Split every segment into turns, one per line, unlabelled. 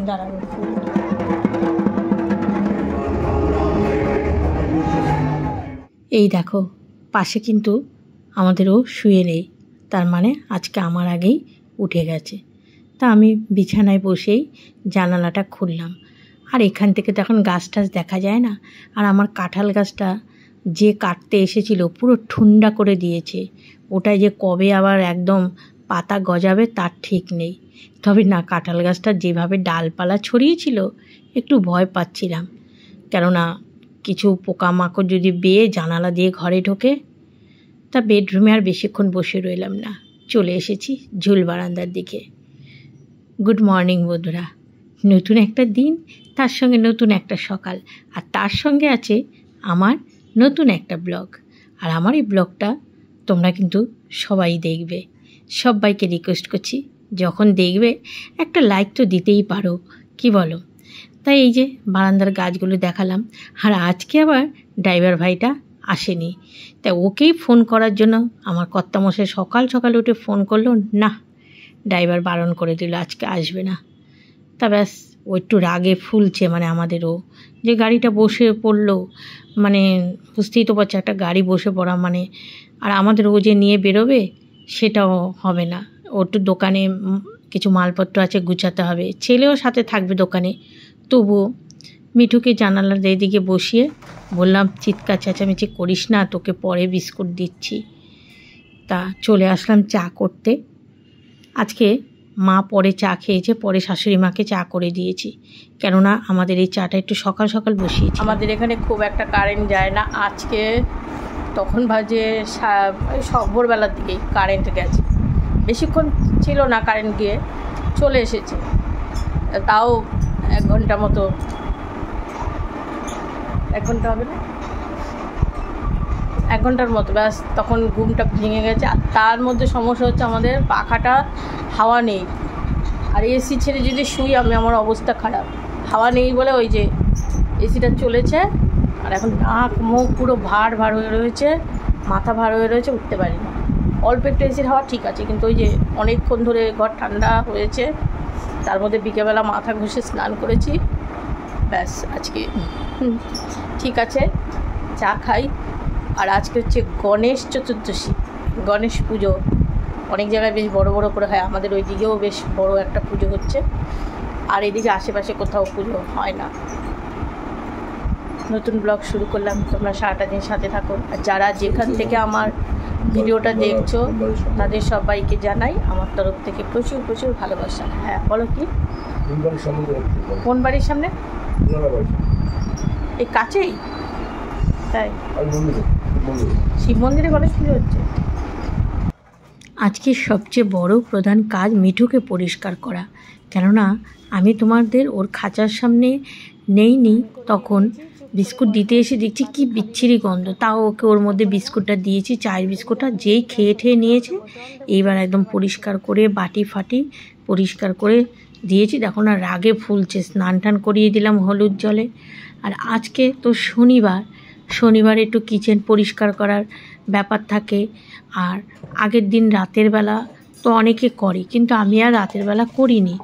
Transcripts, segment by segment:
দাঁড়ানো ফুল। এই দেখো পাশে কিন্তু আমাদেরও শুয়ে নেই, তার মানে আজকে আমার আগেই উঠে গেছে। তা আমি বিছানায় বসেই জানালাটা খুললাম, আর এখান থেকে তো এখন গাছ টাছ দেখা যায় না। আর আমার কাঁঠাল গাছটা যে কাটতে এসেছিল পুরো ঠুন্ডা করে দিয়েছে, ওটাই যে কবে আবার একদম পাতা গজাবে তার ঠিক নেই। তবে না, কাঁঠাল গাছটা যেভাবে ডালপালা ছড়িয়েছিল একটু ভয় পাচ্ছিলাম, কেননা কিছু পোকামাকড় যদি বেয়ে জানালা দিয়ে ঘরে ঢোকে। তা বেডরুমে আর বেশিক্ষণ বসে রইলাম না, চলে এসেছি ঝুল বারান্দার দিকে। গুড মর্নিং বন্ধুরা, নতুন একটা দিন, তার সঙ্গে নতুন একটা সকাল, আর তার সঙ্গে আছে আমার নতুন একটা ব্লগ। আর আমার এই ব্লগটা তোমরা কিন্তু সবাই দেখবে। সবাইকে রিকোয়েস্ট করছি, যখন দেখবে একটা লাইক তো দিতেই পারো, কি বলো? তাই এই যে বারান্দার গাছগুলো দেখালাম। আর আজকে আবার ড্রাইভার ভাইটা আসেনি, তাই ওকেই ফোন করার জন্য আমার কর্তামশাই সকাল সকাল উঠে ফোন করলো। না, ড্রাইভার বারণ করে দিল আজকে আসবে না। তা ব্যাস, ও একটু রাগে ফুলছে, মানে আমাদেরও যে গাড়িটা বসে পড়লো, মানে বুঝতেই তো পারছে একটা গাড়ি বসে পড়া মানে, আর আমাদের ও যে নিয়ে বেরোবে সেটাও হবে না। ও একটু দোকানে কিছু মালপত্র আছে গুছাতে হবে, ছেলেও সাথে থাকবে দোকানে। তবুও মিঠুকে জানালার এদিকে বসিয়ে বললাম, চিৎকার চেঁচামেচি করিস না, তোকে পরে বিস্কুট দিচ্ছি। তা চলে আসলাম চা করতে। আজকে মা পরে চা খেয়েছে, পরে শাশুড়ি মাকে চা করে দিয়েছি, কেননা আমাদের এই চাটা একটু সকাল সকাল বসিয়েছি। আমাদের এখানে খুব একটা কারেন্ট যায় না, আজকে তখন বাজে ভোরবেলার দিকেই কারেন্ট গেছে। বেশিক্ষণ ছিল না কারেন্ট গিয়ে, চলে এসেছে, তাও 1 ঘন্টা মতো, 1 ঘন্টা হবে না, 1 ঘন্টার মতো। ব্যাস তখন ঘুমটা ভেঙে গেছে। আর তার মধ্যে সমস্যা হচ্ছে আমাদের পাখাটা হাওয়া নেই, আর এসি ছেড়ে যদি শুই আমি, আমার অবস্থা খারাপ। হাওয়া নেই বলে ওই যে এসিটা চলেছে, আর এখন নাক মুখ পুরো ভার ভার হয়ে রয়েছে, মাথা ভার হয়ে রয়েছে, উঠতে পারি না। অল্প একটু এসির হাওয়া ঠিক আছে, কিন্তু ওই যে অনেকক্ষণ ধরে ঘর ঠান্ডা হয়েছে, তার মধ্যে বিকেলবেলা মাথা ঘষে স্নান করেছি। ব্যাস আজকে ঠিক আছে, চা খাই। আর আজকে হচ্ছে গণেশ চতুর্দশী, গণেশ পুজো। অনেক জায়গায় বেশ বড় বড় করে হয়, আমাদের ওই দিকেও বেশ বড় একটা পুজো হচ্ছে, আর এদিকে আশেপাশে কোথাও পুজো হয় না। নতুন ব্লগ শুরু করলাম, তোমরা সারাটা দিন সাথে থাকো। আর যারা যেখান থেকে আমার ভিডিওটা দেখছো তাদের সবাইকে জানাই আমার তরফ থেকে প্রচুর প্রচুর ভালোবাসা। হ্যাঁ বলো, কি কোন বাড়ির সামনে? এই কাছেই, তাই শিব মন্দিরে গণেশ পুজো হচ্ছে। আজকে সবচেয়ে বড় প্রধান কাজ মিঠুকে পরিষ্কার করা, কেননা আমি তোমাদের ওর খাঁচার সামনে নেইনি, তখন বিস্কুট দিতে এসে দেখছি কি বিচ্ছিরি গন্ধ, তাও ওকে ওর মধ্যে বিস্কুটটা দিয়েছি, চায়ের বিস্কুটটা, যেই খেয়ে ঠেয়ে নিয়েছে। এইবার একদম পরিষ্কার করে বাটি ফাটি পরিষ্কার করে দিয়েছি। দেখো না রাগে ফুলছে, স্নান টান করিয়ে দিলাম হলুদ জলে। আর আজকে তো শনিবার একটু কিচেন পরিষ্কার করার ব্যাপার থাকে। আর আগের দিন রাতের বেলা তো অনেকে করে, কিন্তু আমি আর রাতের বেলা করিনি।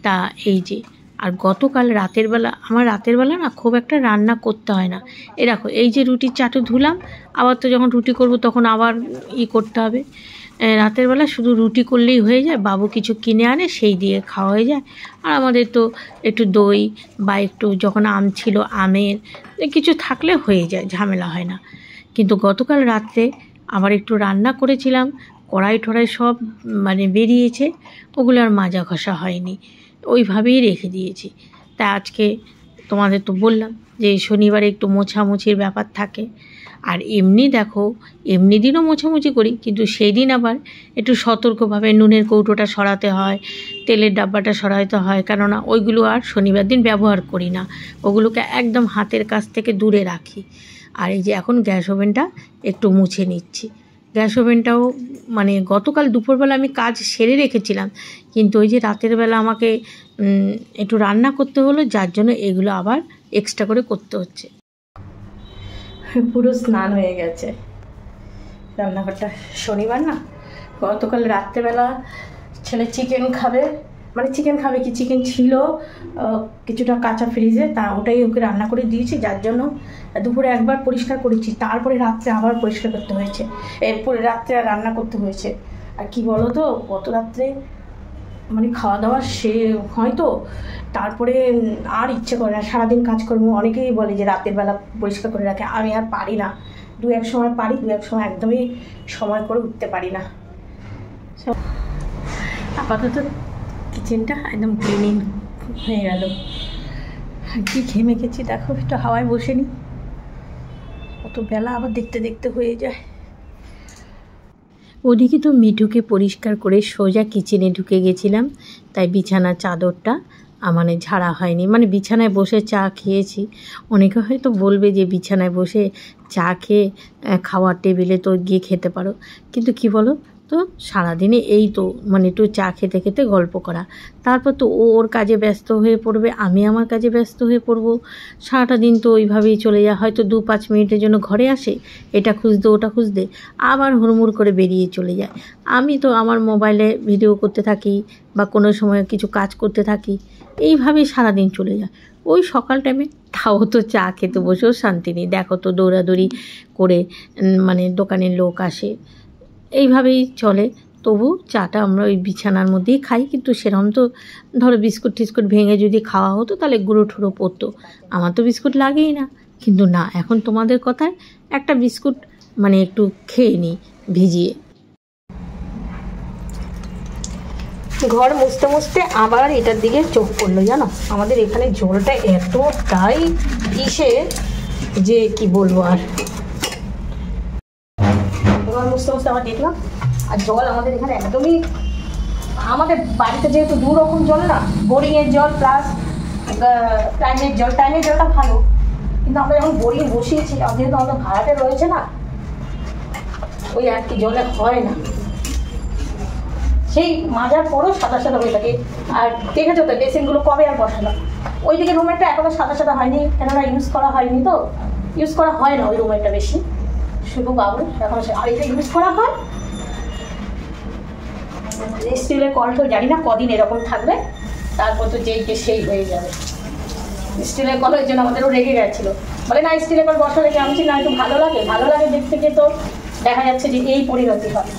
তা এই যে, আর গতকাল রাতের বেলা, আমার রাতের বেলা না খুব একটা রান্না করতে হয় না। এ দেখো, এই যে রুটির চাটু ধুলাম, আবার তো যখন রুটি করব তখন আবার করতে হবে। রাতের বেলা শুধু রুটি করলেই হয়ে যায়, বাবু কিছু কিনে আনে সেই দিয়ে খাওয়া হয়ে যায়। আর আমাদের তো একটু দই বা একটু যখন আম ছিল আমের কিছু থাকলে হয়ে যায়, ঝামেলা হয় না। কিন্তু গতকাল রাত্রে আবার একটু রান্না করেছিলাম, কড়াই টড়াই সব মানে বেরিয়েছে, ওগুলো আর মাজা ঘষা হয়নি, ওইভাবেই রেখে দিয়েছি। তা আজকে তোমাদের তো বললাম যে শনিবারে একটু মোছামুছির ব্যাপার থাকে। আর এমনি দেখো, এমনি দিনও মোছামুছি করি, কিন্তু সেই দিন আবার একটু সতর্কভাবে নুনের কৌটোটা সরাতে হয়, তেলের ডাব্বাটা সরাতে হয়, কেননা ওইগুলো আর শনিবার দিন ব্যবহার করি না, ওগুলোকে একদম হাতের কাছ থেকে দূরে রাখি। আর এই যে এখন গ্যাস ওভেনটা একটু মুছে নিচ্ছি। গ্যাস ওভেনটাও মানে গতকাল দুপুরবেলা আমি কাজ সেরে রেখেছিলাম, কিন্তু ওই যে রাতের বেলা আমাকে একটু রান্না করতে হলো, যার জন্য এগুলো আবার এক্সট্রা করে করতে হচ্ছে। পুরো স্নান হয়ে গেছে, রান্নাঘরটা শনিবার না, গতকাল রাত্রেবেলা ছেলে চিকেন খাবে, মানে চিকেন খাবে কি, চিকেন ছিল কিছুটা কাঁচা ফ্রিজে, তা ওটাই ওকে রান্না করে দিয়েছি, যার জন্য দুপুরে একবার পরিষ্কার করেছি, তারপরে রাত্রে আবার পরিষ্কার করতে হয়েছে, এরপরে রাত্রে আর রান্না করতে হয়েছে। আর কি বলো তো, গত রাত্রে মানে খাওয়া দাওয়া সে হয়তো তারপরে আর ইচ্ছে করে না, সারাদিন কাজকর্ম, অনেকেই বলে যে রাতের বেলা পরিষ্কার করে রাখে, আমি আর পারি না। দু এক সময় পারি, দু এক সময় একদমই সময় করে উঠতে পারি না। আপাতত কিচেনটা একদম ক্লিনিং হয়ে গেল। কি ঘেমে গেছি দেখো, একটু হাওয়ায় বসে নি, কত বেলা আবার দেখতে দেখতে হয়ে যায়। ওদিকে তো মিঠুকে পরিষ্কার করে সোজা কিচেনে ঢুকে গেছিলাম, তাই বিছানার চাদরটা মানে ঝাড়া হয়নি। মানে বিছানায় বসে চা খেয়েছি, অনেকে হয়তো বলবে যে বিছানায় বসে চা খেয়ে খাওয়ার টেবিলে তো গিয়ে খেতে পারো, কিন্তু কি বলো তো, সারাদিনে এই তো মানে একটু চা খেতে খেতে গল্প করা, তারপর তো ও ওর কাজে ব্যস্ত হয়ে পড়বে, আমি আমার কাজে ব্যস্ত হয়ে পড়বো, সারাটা দিন তো ওইভাবেই চলে যায়। হয়তো 2-5 মিনিটের জন্য ঘরে আসে, এটা খুঁজতে ওটা খুঁজতে আবার হুড়মুড় করে বেরিয়ে চলে যায়। আমি তো আমার মোবাইলে ভিডিও করতে থাকি বা কোনো সময় কিছু কাজ করতে থাকি, এইভাবেই সারাদিন চলে যায়। ওই সকাল টাইমে তাও তো চা খেতে বসেও শান্তি নেই, দেখো তো দৌড়াদৌড়ি করে মানে দোকানের লোক আসে, এইভাবেই চলে। তবু চাটা আমরা ওই বিছানার মধ্যেই খাই, কিন্তু সেরকম তো ধরো বিস্কুট টিস্কুট ভেঙে যদি খাওয়া হতো তাহলে গুঁড়ো ঠুড়ো পড়তো, আমার তো বিস্কুট লাগেই না। কিন্তু না, এখন তোমাদের কথায় একটা বিস্কুট মানে একটু খেয়ে নিই ভিজিয়ে। ঘর মুছতে মুছতে আবার এটার দিকে চোখ পড়লো, জানো আমাদের এখানে জলটা এতটাই ইসে যে কি বলবো আর। ঘর মুছতে মুছতে আবার দেখলাম, আর জল আমাদের এখানে একদমই, আমাদের বাড়িতে যেহেতু দু রকম জল না, বোরিংয়ের জল প্লাস টাইমের জল, টাইমের জলটা ভালো, কিন্তু আমরা যখন বোরিং বসিয়েছি, যেহেতু আমাদের ভাড়াতে রয়েছে না, ওই আর কি জলে হয় না, সেই মাজার পরও সাদা সাদা হয়ে থাকে। আর দেখেছো তো বেসিনগুলো কবে আর বসালাম, ওইদিকে রুমেরটা এখনো সাদা সাদা হয়নি, কেননা ইউজ করা হয়নি, তো ইউজ করা হয় না ওই রুমেরটা বেশি, শুধু বাবুর এখন আর এটা ইউজ করা হয়। স্টিলের কলটল জানি না কদিন এরকম থাকবে, তারপর তো যেই কে সেই হয়ে যাবে। স্টিলের কল ওই জন্য আমাদেরও রেগে গেছিলো, বলে না স্টিলের কল বসা রেখে আমি না একটু ভালো লাগে, ভালো লাগে দিক থেকে তো দেখা যাচ্ছে যে এই পরিণতি হয়।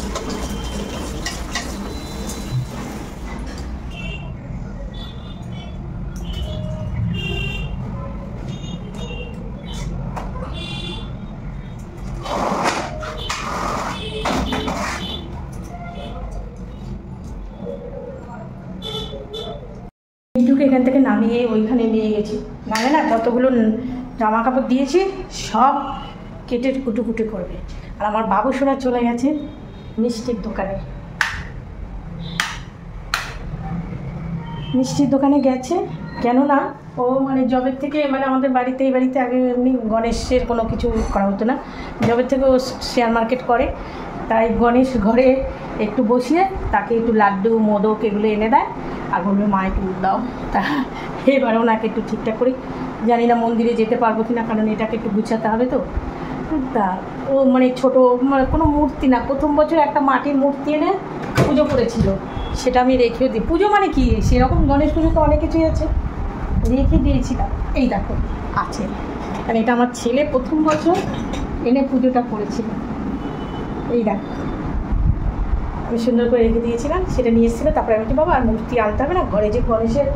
মিঠুকে এখান থেকে নামিয়ে ওইখানে নিয়ে গেছি, মানে না যতগুলো জামা কাপড় দিয়েছি সব কেটে কুটু কুটু করবে। আর আমার বাবু সোনা চলে গেছে মিষ্টির দোকানে, মিষ্টির দোকানে গেছে, কেননা ও মানে জবের থেকে মানে আমাদের বাড়িতে, এই বাড়িতে আগে এমনি গণেশের কোনো কিছু করা হতো না, জবের থেকে ও শেয়ার মার্কেট করে, তাই গণেশ ঘরে একটু বসিয়ে তাকে একটু লাড্ডু মোদক এগুলো এনে দেয়, আর বলবে মা একটু দাও। তা এবার ওনাকে একটু ঠিকঠাক করি, জানি না মন্দিরে যেতে পারবো কিনা, কারণ এটাকে একটু গুছাতে হবে তো। তা ও মানে ছোটো মানে কোনো মূর্তি না, প্রথম বছর একটা মাটির মূর্তি এনে পুজো করেছিল, সেটা আমি রেখেও দিই। পুজো মানে কি সেরকম গণেশ পুজো তো অনেক কিছুই আছে, রেখে দিয়েছিলাম, এই দেখো আছে, কারণ এটা আমার ছেলে প্রথম বছর এনে পুজোটা করেছিল, এই দেখো আমি সুন্দর করে রেখে দিয়েছিলাম, সেটা নিয়ে এসেছিলো। তারপরে আমি তো বাবা আর মূর্তি আনতে হবে না, ঘরে যে গণেশের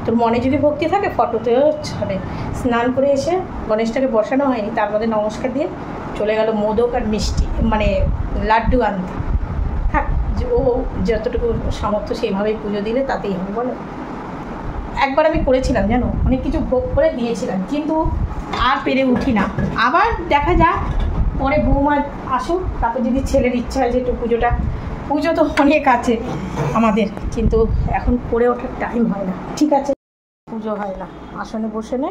তোর মনে যদি ভক্তি থাকে ফটোতেও হবে। স্নান করে এসে গণেশটাকে বসানো হয়নি, তার মধ্যে নমস্কার দিয়ে চলে গেল মোদক আর মিষ্টি মানে লাড্ডু আনতে। থাক, ও যতটুকু সামর্থ্য সেইভাবেই পুজো দিলে তাতেই হবে বলো। একবার আমি করেছিলাম জানো, অনেক কিছু ভোগ করে দিয়েছিলাম, কিন্তু আর পেরে উঠি না। আবার দেখা যাক পরে বৌমা আসুক, তারপর যদি ছেলের ইচ্ছা হয় যে একটু পুজোটা, পুজো তো অনেক আছে আমাদের, কিন্তু এখন করে ওঠার টাইম হয় না। ঠিক আছে, পুজো হয় না, আসনে বসে নে,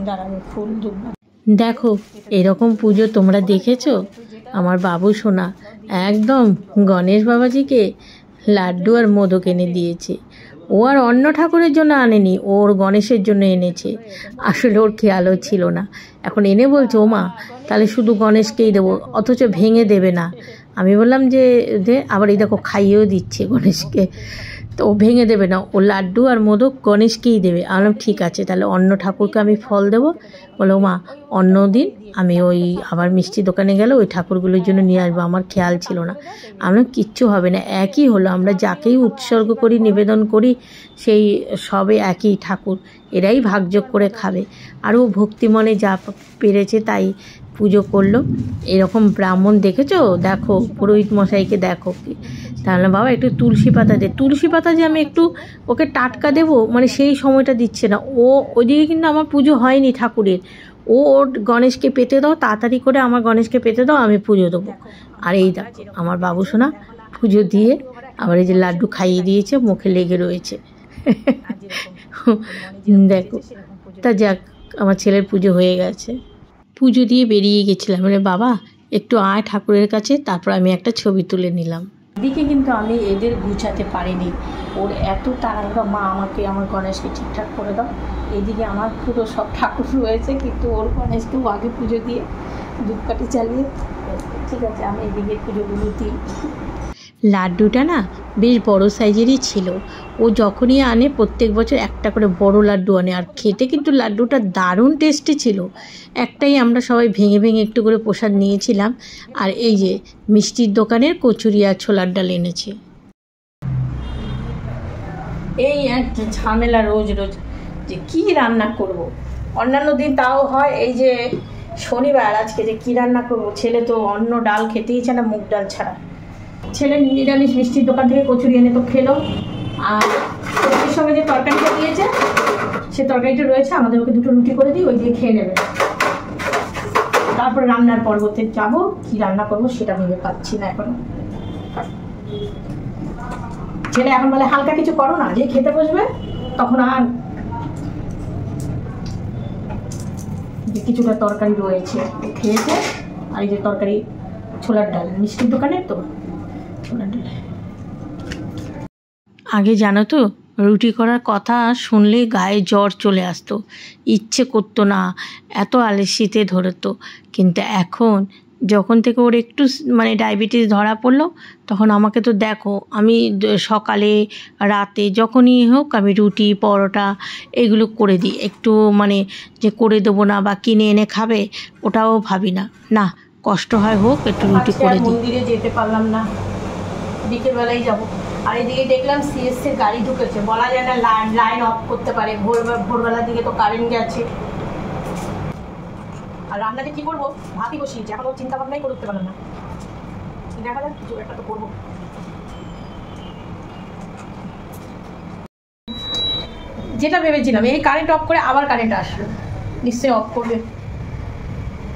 দাঁড়াবে ফুল দুধ। দেখো এরকম পুজো তোমরা দেখেছো? আমার বাবু সোনা একদম গণেশ বাবাজিকে লাড্ডু আর মোদক এনে দিয়েছে। ও আর অন্য ঠাকুরের জন্য আনেনি, ওর গণেশের জন্য এনেছে। আসলে ওর খেয়ালও ছিল না, এখন এনে বলছে ও মা তাহলে শুধু গণেশকেই দেবো, অথচ ভেঙে দেবে না। আমি বললাম যে দে, আবার এই দেখো খাইয়েও দিচ্ছে গণেশকে। তো ও ভেঙে দেবে না, ও লাড্ডু আর মোদক গণেশকেই দেবে। আমি বললাম ঠিক আছে, তাহলে অন্য ঠাকুরকে আমি ফল দেবো। বলো মা অন্য দিন আমি ওই আবার মিষ্টি দোকানে গেলে ওই ঠাকুরগুলোর জন্য নিয়ে আসবো, আমার খেয়াল ছিল না। আমরা কিচ্ছু হবে না, একই হলো, আমরা যাকেই উৎসর্গ করি নিবেদন করি সেই সবে একই ঠাকুর, এরাই ভাগযোগ করে খাবে। আরও ভক্তি মনে যা পেরেছে তাই পুজো করলো। এরকম ব্রাহ্মণ দেখেছো, দেখো পুরোহিত মশাইকে দেখো। তাহলে বাবা একটু তুলসী পাতা দে, তুলসী পাতা যে আমি একটু ওকে টাটকা দেবো মানে সেই সময়টা দিচ্ছে না। ও ওইদিকে কিন্তু আমার পুজো হয়নি ঠাকুরের, ও ওর গণেশকে পেতে দাও, তাড়াতাড়ি করে আমার গণেশকে পেতে দাও, আমি পুজো দেবো। আর এই দেখো আমার বাবু সোনা পুজো দিয়ে আবার এই যে লাড্ডু খাইয়ে দিয়েছে, মুখে লেগে রয়েছে। দেখো, তা যাক আমার ছেলের পুজো হয়ে গেছে। পুজো দিয়ে বেরিয়ে গেছিলাম, মানে বাবা একটু আয় ঠাকুরের কাছে, তারপর আমি একটা ছবি তুলে নিলাম। এদিকে কিন্তু আমি এদের গুছাতে পারিনি, ওর এত তাড়াহুড়া, মা আমাকে আমার গণেশকে ঠিকঠাক করে দাও। এদিকে আমার পুরো সব ঠাকুর রয়েছে, কিন্তু ওর গণেশকেও আগে পুজো দিয়ে ধূপকাঠি চালিয়ে ঠিক আছে আমি এদিকে পুজোগুলো দিই। লাড্ডুটা না বেশ বড় সাইজেরই ছিল, ও যখনই আনে প্রত্যেক বছর একটা করে বড় লাড্ডু আনে, আর খেতে কিন্তু লাড্ডুটা দারুণ টেস্টি ছিল। একটাই আমরা সবাই ভেঙে ভেঙে একটু করে প্রসাদ নিয়েছিলাম। আর এই যে মিষ্টির দোকানের কচুরি আর ছোলার ডাল এনেছে। এই একটা ঝামেলা রোজ রোজ যে কি রান্না করব। অন্যান্য দিন তাও হয়, এই যে শনিবার আজকে যে কি রান্না করব। ছেলে তো অন্য ডাল খেতেই চায় না, মুগ ডাল ছাড়া। ছেলে নিরামিষ মিষ্টির দোকান থেকে কচুরি এনে তো খেলো, আর কচুরির সঙ্গে যে তরকারিটা দিয়েছে সে তরকারিটা রয়েছে, আমাদের ওকে দুটো রুটি করে দিই, ওই দিয়ে খেয়ে নেবে। তারপরে রান্নার পর্বতে যাবো, কি রান্না করবো সেটা ভেবে পাচ্ছি না এখনো। ছেলে এখন বলে হালকা কিছু করো না, যে খেতে বসবে তখন আর যে কিছুটা তরকারি রয়েছে খেয়েছে। আর এই যে তরকারি ছোলার ডাল, মিষ্টির দোকানের তো ছোলার ডাল। আগে জানো তো রুটি করার কথা শুনলে গায়ে জ্বর চলে আসতো, ইচ্ছে করতো না, এত আলসিতে ধরতো। কিন্তু এখন যখন থেকে ওর একটু মানে ডায়াবেটিস ধরা পড়লো, তখন আমাকে তো দেখো আমি সকালে রাতে যখনই হোক আমি রুটি পরোটা এগুলো করে দিই। একটু মানে যে করে দেবো না বা কিনে এনে খাবে ওটাও ভাবি না, না কষ্ট হয় হোক একটু রুটি করে দিই। মন্দিরে যেতে পারলাম না, বিকেলবেলায় যাবো। আর এদিকে দেখলাম সিএসসির গাড়ি ঢুকেছে, বলা যায় না লাইন অফ করতে পারে, ভোরবেলার দিকে তো কারেন্ট গেছে। আর রান্নাতে কি করবো ভাবি বসিয়েছি, এখন চিন্তা ভাবনাই করতে পারলাম না। দেখা যাক কিছু একটা তো করবো। যেটা ভেবেছিলাম এই কারেন্ট অফ করে আবার কারেন্ট আসলো, নিশ্চয়ই অফ করবে।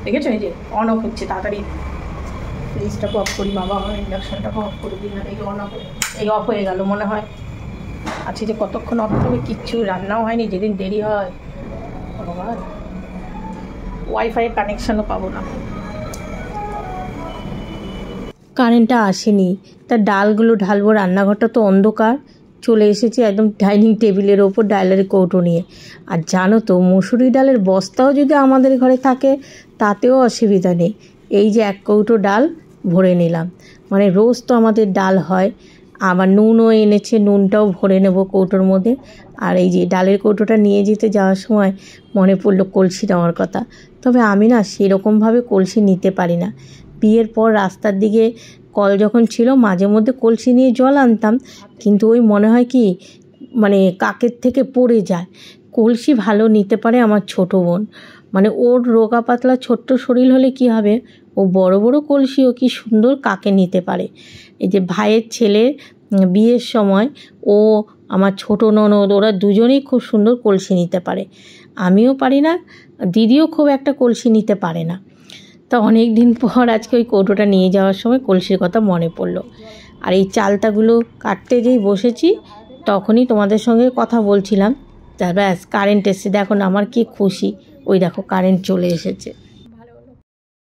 দেখেছো এই যে অন অফ হচ্ছে, তাড়াতাড়ি ফ্রিজটাকে অফ করি, বাবা আমার ইন্ডাকশনটাকে অফ করে দিই। না এই অন অফ, এই অফ হয়ে গেল মনে হয়। আজকে যে কতক্ষণ অফ করবে, কিচ্ছু রান্নাও হয়নি, যেদিন দেরি হয় ভগবান, ওয়াইফাইয়ের কানেকশানও পাবো না। কারেন্টটা আসেনি, তা ডালগুলো ঢালবো, রান্নাঘরটা তো অন্ধকার। চলে এসেছি একদম ডাইনিং টেবিলের ওপর ডালের কৌটো নিয়ে। আর জানো তো মুসুরি ডালের বস্তাও যদি আমাদের ঘরে থাকে তাতেও অসুবিধা নেই। এই যে এক কৌটো ডাল ভরে নিলাম, মানে রোজ তো আমাদের ডাল হয়। আবার নুনও এনেছে, নুনটাও ভরে নেব কৌটোর মধ্যে। আর এই যে ডালের কৌটোটা নিয়ে যেতে যাওয়ার সময় মনে পড়লো কলসি নেওয়ার কথা। তবে আমি না সেরকমভাবে কলসি নিতে পারি না। বিয়ের পর রাস্তার দিকে কল যখন ছিল মাঝে মধ্যে কলসি নিয়ে জল আনতাম, কিন্তু ওই মনে হয় কি মানে কাকের থেকে পড়ে যায়। কলসি ভালো নিতে পারে আমার ছোট বোন, মানে ওর রোগা পাতলা ছোট্ট শরীর হলে কি হবে, ও বড় বড় কলসিও কি সুন্দর কাকে নিতে পারে। এই যে ভাইয়ের ছেলের বিয়ের সময় ও আমার ছোট ননদ ওরা দুজনেই খুব সুন্দর কলসি নিতে পারে, আমিও পারি না, দিদিও খুব একটা কলসি নিতে পারে না। তা অনেক দিন পর আজকে ওই কৌটোটা নিয়ে যাওয়ার সময় কলসির কথা মনে পড়লো। আর এই চালতাগুলো কাটতে যেই বসেছি তখনই তোমাদের সঙ্গে কথা বলছিলাম, তা ব্যাস কারেন্ট এসেছে। দেখো না আমার কি খুশি, ওই দেখো কারেন্ট চলে এসেছে। ভালো হলো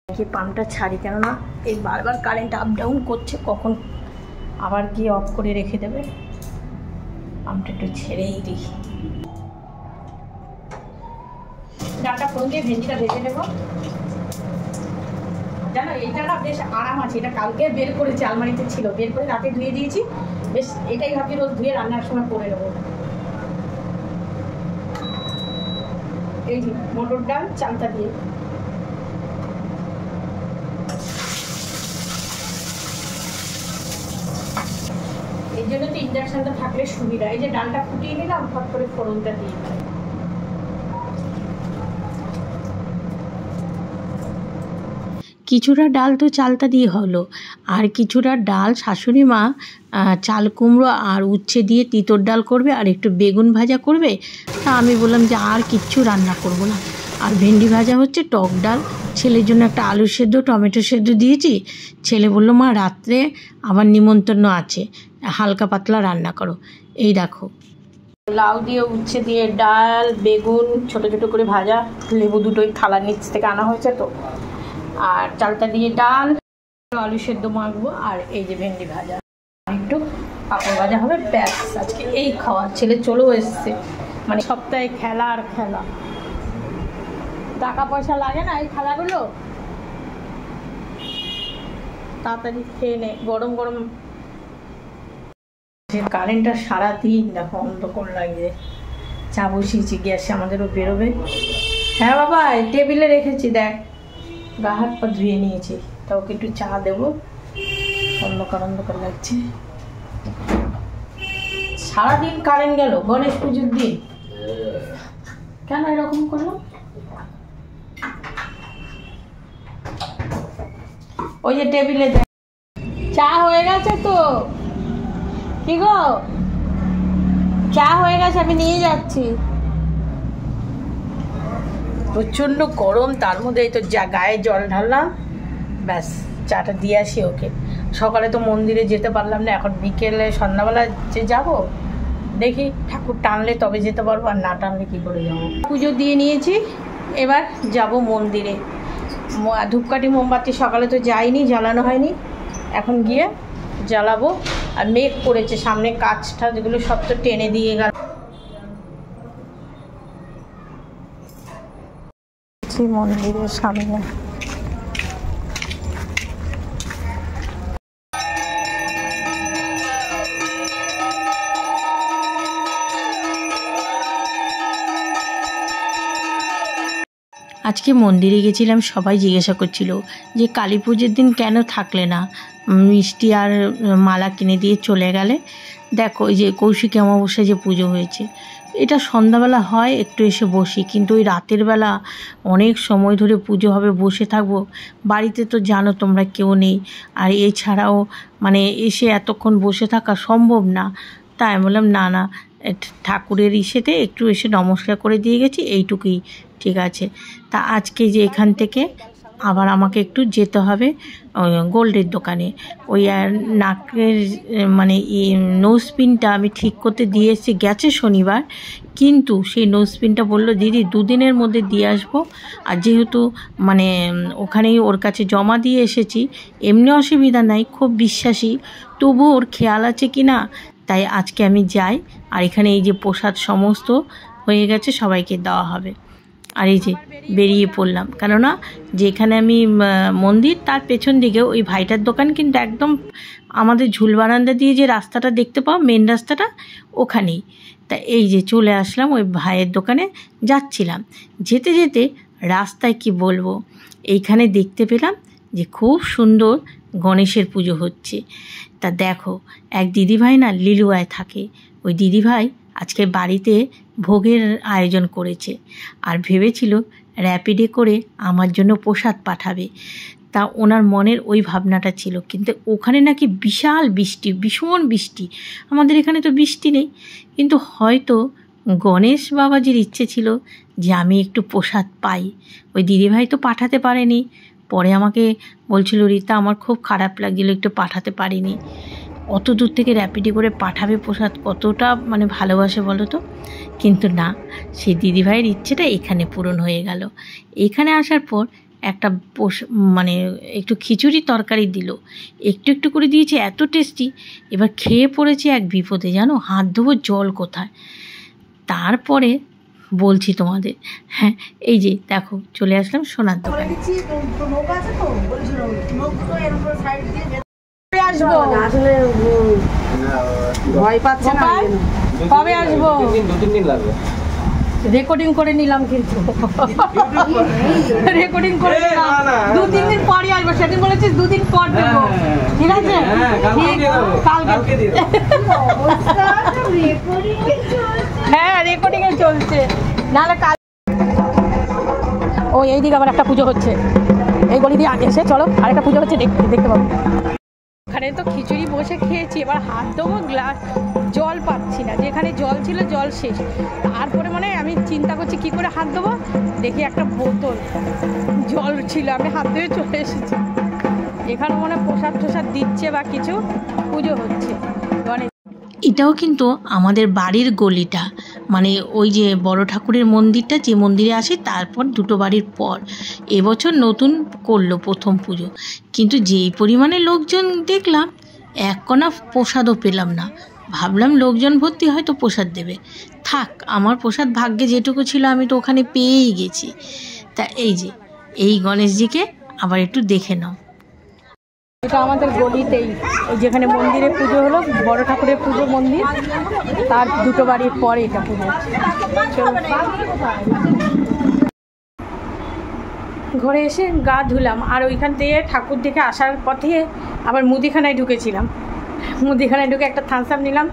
কি পাম্পটা ছাড়ি, কেননা এই বারবার কারেন্ট আপ ডাউন করছে, কখন আবার গিয়ে অফ করে রেখে দেবে। পাম্পটা একটু ছেড়েই দিই। ডালটা ফোন দিয়ে ভেন্ডিটা ভেজে নেব। জানো এইটা না বেশ আরাম আছে, এটা কালকে বের করেছি, আলমারিতে ছিল, বের করে রাতে ধুয়ে দিয়েছি। বেশ এটাই ভাবছি রোজ ধুয়ে রান্নার সময় করে নেবো। এই যে মটর ডাল চালটা দিয়ে, এই জন্য তো ইন্ডাকশনটা থাকলে সুবিধা। এই যে ডালটা ফুটিয়ে নিলাম, ফট করে ফোড়নটা দিয়ে কিছুটা ডাল তো চালটা দিয়ে হলো, আর কিছুটা ডাল শাশুড়ি মা চাল কুমড়ো আর উচ্ছে দিয়ে তিতর ডাল করবে, আর একটু বেগুন ভাজা করবে। তা আমি বললাম যে আর কিচ্ছু রান্না করব না, আর ভেন্ডি ভাজা হচ্ছে, টক ডাল, ছেলের জন্য একটা আলু সেদ্ধ টমেটো সেদ্ধ দিয়েছি। ছেলে বলল মা রাত্রে আমার নিমন্ত্রণ আছে, হালকা পাতলা রান্না করো। এই দেখো লাউ দিয়ে উচ্ছে দিয়ে ডাল, বেগুন ছোটো ছোটো করে ভাজা, লেবু দুটোই থালার নিচ থেকে আনা হয়েছে তো, আর চালটা দিয়ে ডাল, আলু সেদ্ধ মাখবো, আর এই যে ভেন্ডি ভাজা, একটু পাঁপড় ভাজা হবে, ব্যাস আজকে এই খাওয়া। ছেলে চলেও এসছে, মানে সপ্তাহে খেলা আর খেলা, টাকা পয়সা লাগে না এই খেলাগুলো, তাড়াতাড়ি খেয়ে নে, গরম গরম। কারেন্টটা সারাদিন দেখো অন্ধকার লাগে। চা বসিয়েছি গ্যাসে, আমাদেরও বেরোবে। হ্যাঁ বাবা টেবিলে রেখেছি, দেখ গা হাত পা ধুয়ে নিয়েছি, তা ওকে একটু চা দেবো, অন্ধকার অন্ধকার লাগছে। সারাদিন কারেন্ট গেল গণেশ পুজোর দিন, কেন এরকম করলো? ওই যে টেবিলে চা হয়ে গেছে তো, কি গো চা হয়ে গেছে, আমি নিয়ে যাচ্ছি। প্রচণ্ড গরম, তার মধ্যে এই তো গায়ে জল ঢাললাম, ব্যাস চাটা দিয়ে আসি ওকে। সকালে তো মন্দিরে যেতে পারলাম না, এখন বিকেলে সন্ধ্যাবেলা যে যাব, দেখি ঠাকুর টানলে তবে যেতে পারবো, আর না টানলে কী করে যাবো। পুজো দিয়ে নিয়েছি, এবার যাব মন্দিরে। ধূপকাঠি মোমবাতি সকালে তো যাইনি, জ্বালানো হয়নি, এখন গিয়ে জ্বালাবো। আর মেঘ করেছে সামনে, কাজটা যেগুলো সব তো টেনে দিয়ে গেল। মন্দিরের সামনে আজকে মন্দিরে গেছিলাম, সবাই জিজ্ঞাসা করছিল যে কালী পুজোর দিন কেন থাকলে না, মিষ্টি আর মালা কিনে দিয়ে চলে গেলে। দেখো এই যে কৌশিকী অমাবস্যায় যে পুজো হয়েছে, এটা সন্ধ্যাবেলা হয়, একটু এসে বসি, কিন্তু ওই রাতের বেলা অনেক সময় ধরে পুজো হবে, বসে থাকবো। বাড়িতে তো জানো তোমরা কেউ নেই, আর এছাড়াও মানে এসে এতক্ষণ বসে থাকা সম্ভব না। তাই আমি বললাম না না, ঠাকুরের ইসেতে একটু এসে নমস্কার করে দিয়ে গেছি, এইটুকুই ঠিক আছে। তা আজকে যে এখান থেকে আবার আমাকে একটু যেতে হবে গোল্ডের দোকানে, ওই নাকের মানে নোজপিনটা আমি ঠিক করতে দিয়ে এসেছি, গেছে শনিবার, কিন্তু সেই নোজপিনটা বললো দিদি 2 দিনের মধ্যে দিয়ে আসবো। আর যেহেতু মানে ওখানেই ওর কাছে জমা দিয়ে এসেছি, এমনি অসুবিধা নাই, খুব বিশ্বাসী, তবু ওর খেয়াল আছে কি না, তাই আজকে আমি যাই। আর এখানে এই যে প্রসাদ সমস্ত হয়ে গেছে, সবাইকে দেওয়া হবে। আর এই যে বেরিয়ে পড়লাম, কেননা যেখানে আমি মন্দির তার পেছন দিকে ওই ভাইটার দোকান, কিন্তু একদম আমাদের ঝুল বারান্দা দিয়ে যে রাস্তাটা দেখতে পাও, মেন রাস্তাটা, ওখানেই। তা এই যে চলে আসলাম ওই ভাইয়ের দোকানে, যাচ্ছিলাম, যেতে যেতে রাস্তায় কি বলবো, এইখানে দেখতে পেলাম যে খুব সুন্দর গণেশের পুজো হচ্ছে। তা দেখো এক দিদিভাই না লিলুয়ায় থাকে, ওই দিদিভাই আজকে বাড়িতে ভোগের আয়োজন করেছে, আর ভেবেছিল র্যাপিডে করে আমার জন্য প্রসাদ পাঠাবে। তা ওনার মনের ওই ভাবনাটা ছিল, কিন্তু ওখানে নাকি বিশাল বৃষ্টি, ভীষণ বৃষ্টি, আমাদের এখানে তো বৃষ্টি নেই। কিন্তু হয়তো গণেশ বাবাজির ইচ্ছে ছিল যে আমি একটু প্রসাদ পাই। ওই দিদিভাই তো পাঠাতে পারেনি, পরে আমাকে বলছিল রীতা আমার খুব খারাপ লাগছিল, একটু পাঠাতে পারিনি। অত দূর থেকে র্যাপিডে করে পাঠাবে প্রসাদ, কতটা মানে ভালোবাসে বলো তো। কিন্তু না, সেই দিদিভাইয়ের ইচ্ছেটা এখানে পূরণ হয়ে গেল। এখানে আসার পর একটা মানে একটু খিচুড়ি তরকারি দিল, একটু একটু করে দিয়েছে, এত টেস্টি। এবার খেয়ে পড়েছি এক বিপদে, জানো, হাত ধোবো জল কোথায়। তারপরে বলছি তোমাদের। হ্যাঁ, এই যে দেখো চলে আসলাম সোনার দোকানে।
আসবো আসলে ভয় পাচ্ছে না, কবে আসবো?
2-3 দিন লাগবে।
রেকর্ডিং করে নিলাম, কিন্তু রেকর্ডিং করে নিলাম। 2-3 দিন পরই আসবো, সেদিন বলেছিস 2 দিন পর দেবো, ঠিক আছে? কালকে হ্যাঁ রেকর্ডিং এ চলছে, নাহলে কাল। ও এইদিকে আবার একটা পুজো হচ্ছে, এই গলি দিয়ে আগে এসে চলো, আরেকটা পুজো হচ্ছে, দেখতে পাবো। ওখানে তো খিচুড়ি বসে খেয়েছি, এবার হাত দেবো, গ্লাস জল পাচ্ছি না, যেখানে জল ছিল জল শেষ। তারপরে মানে আমি চিন্তা করছি কি করে হাত দেবো, দেখি একটা বোতল জল ছিল, আমি হাত ধুয়ে চলে এসেছি। এখানে মনে প্রসাদ টসাদ দিচ্ছে বা কিছু পুজো হচ্ছে। মানে এটাও কিন্তু আমাদের বাড়ির গলিটা, মানে ওই যে বড় ঠাকুরের মন্দিরটা, যে মন্দিরে আসি তারপর 2 বাড়ির পর এবছর নতুন করলো প্রথম পুজো। কিন্তু যেই পরিমাণে লোকজন দেখলাম, এক কণা প্রসাদও পেলাম না। ভাবলাম লোকজন ভর্তি হয়তো প্রসাদ দেবে, থাক আমার প্রসাদ ভাগ্যে যেটুকু ছিল আমি তো ওখানে পেয়েই গেছি। তা এই যে এই গণেশজিকে আবার একটু দেখে নাও। এটা আমাদের গলিতেই, ওই যেখানে মন্দিরে পুজো হলো, বড় ঠাকুরের পুজো মন্দির, তার 2 বাড়ির পরে এটা পুজো। ঘরে এসে গা ধুলাম, আর ওইখান থেকে ঠাকুর দেখে আসার পথে আবার মুদিখানায় ঢুকেছিলাম। মুদিখানায় ঢুকে একটা থামস আপ নিলাম,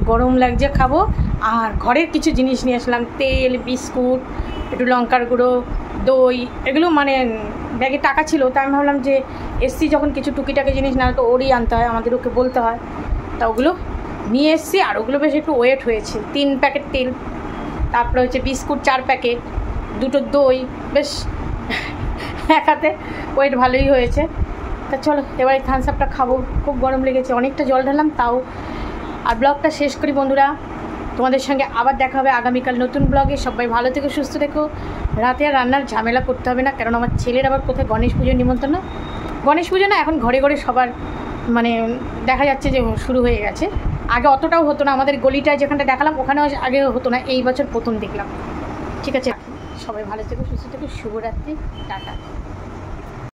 গরম লাগছে খাবো, আর ঘরের কিছু জিনিস নিয়ে আসলাম, তেল, বিস্কুট, একটু লঙ্কার গুঁড়ো, দই, এগুলো মানে ব্যাগে টাকা ছিল, তাই আমি ভাবলাম যে এসছি যখন কিছু টুকিটাকি জিনিস না তো ওরই আনতে হয়, আমাদের ওকে বলতে হয়, তা ওগুলো নিয়ে এসছি। আর ওগুলো বেশ একটু ওয়েট হয়েছে, 3 প্যাকেট তেল, তারপরে হচ্ছে বিস্কুট 4 প্যাকেট, 2টো দই, বেশ এক হাতে ওয়েট ভালোই হয়েছে। তা চলো এবার এই থামস আপটা খাবো, খুব গরম লেগেছে, অনেকটা জল ঢাললাম তাও। আর ব্লগটা শেষ করি বন্ধুরা, তোমাদের সঙ্গে আবার দেখা হবে আগামীকাল নতুন ব্লগে। সবাই ভালো থেকো, সুস্থ থেকো। রাতে আর রান্নার ঝামেলা করতে হবে না, কারণ আমার ছেলের আবার কোথায় গণেশ পুজোর নিমন্ত্রণ, গণেশ পুজো না এখন ঘরে ঘরে সবার মানে দেখা যাচ্ছে যে শুরু হয়ে গেছে। আগে অতটাও হতো না, আমাদের গলিটায় যেখানটা দেখালাম ওখানেও আগে হতো না, এই বছর প্রথম দেখলাম। ঠিক আছে, সবাই ভালো থেকো, সুস্থ থেকো, শুভরাত্রি, টাটা।